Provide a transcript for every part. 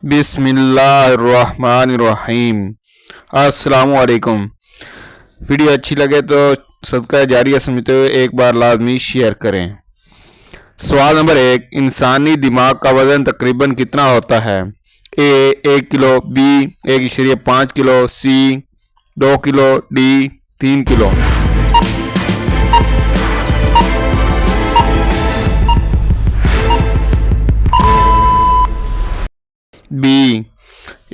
बिस्मिल्लाहिर्रहमानिर्रहीम। अस्सलाम वालेकुम। वीडियो अच्छी लगे तो सदका जारिया समझते हुए एक बार लाजमी शेयर करें। सवाल नंबर 1, इंसानी दिमाग का वज़न तकरीबन कितना होता है? A 1 kilo, B 1.5 kilo, C 2 kilo, D 3 kilo. B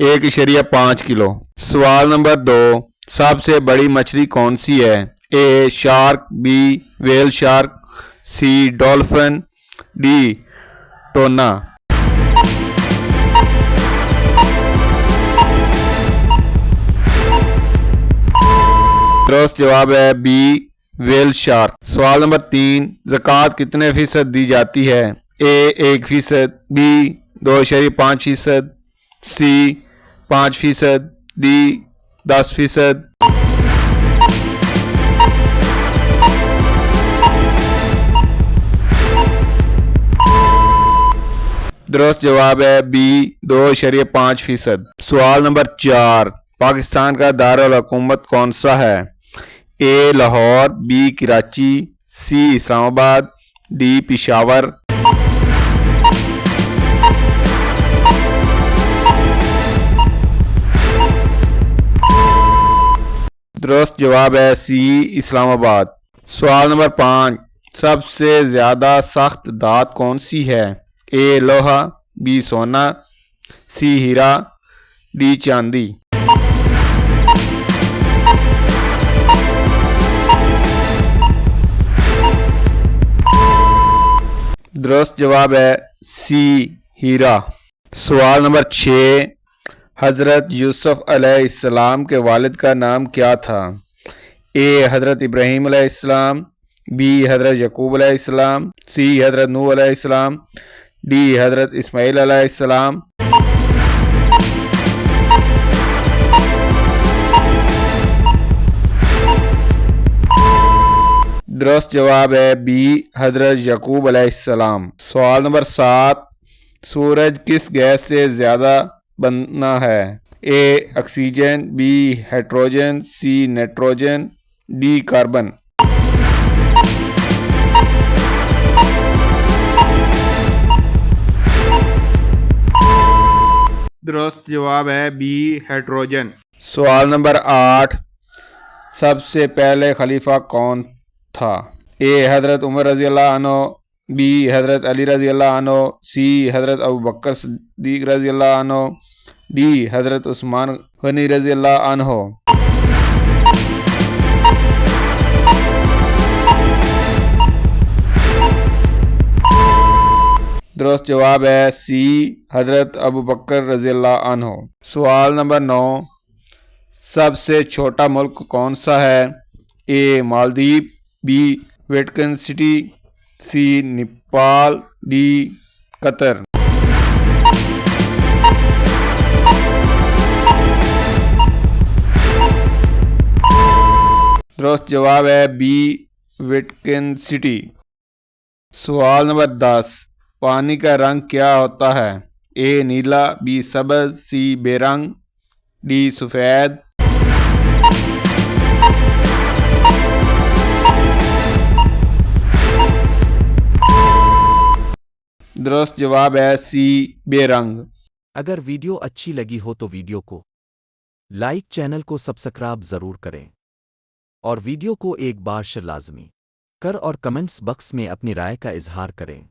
1.5 kilo. सवाल नंबर 2, सबसे बड़ी मछली कौन सी है? A shark, B whale shark, C dolphin, D tuna. दुरुस्त जवाब है बी वेल शार्क। सवाल नंबर 3, ज़कात कितने फीसद दी जाती है? A 1%, B 2.5%, C 5%, D 10%। दुरुस्त जवाब है बी 2.5%। सवाल नंबर 4, पाकिस्तान का दारुल हुकूमत कौन सा है? ए लाहौर, बी कराची, सी इस्लामाबाद, डी पेशावर। दुरुस्त जवाब है सी इस्लामाबाद। सवाल नंबर 5, सबसे ज़्यादा सख्त धात कौन सी है? ए लोहा, बी सोना, सी हीरा, डी चांदी। दुरुस्त जवाब है सी हीरा। सवाल नंबर 6, हज़रत यूसुफ अलैहिस्सलाम के वालिद का नाम क्या था? ए हज़रत इब्राहीम अलैहिस्सलाम, बी हज़रत यकूब अलैहिस्सलाम, सी हज़रत नूह अलैहिस्सलाम, डी हज़रत इस्माईल अलैहिस्सलाम। दुरुस्त जवाब है बी हज़रत यकूब अलैहिस्सलाम। सवाल नंबर 7, सूरज किस गैस से ज़्यादा बना है? A oxygen, B hydrogen, C nitrogen, D carbon. दुरुस्त जवाब है बी हाइड्रोजन। सवाल नंबर 8, सबसे पहले खलीफा कौन था? ए हज़रत उमर रज़ी अल्लाह अन्हु, बी हज़रत अली रज़ी अल्लाह अन्हु, सी हज़रत अबू बकर सिद्दीक़ रज़ी अल्लाह अन्हु, डी हज़रत उस्मान गनी रज़ी अल्लाह अन्हु। दुरुस्त जवाब है सी हज़रत अबू बकर रज़ी अल्लाह अन्हु। सवाल नंबर 9, सबसे छोटा मुल्क कौन सा है? ए मालदीव, बी वेटिकन सिटी, सी नेपाल, डी कतर। दुरुस्त जवाब है बी वेटिकन सिटी। सवाल नंबर 10, पानी का रंग क्या होता है? ए नीला, बी सब्ज़, सी बेरंग, डी सफ़ेद। दुरुस्त जवाब है सी बेरंग। अगर वीडियो अच्छी लगी हो तो वीडियो को लाइक, चैनल को सब्सक्राइब ज़रूर करें और वीडियो को एक बार शेयर लाजमी कर और कमेंट्स बॉक्स में अपनी राय का इजहार करें।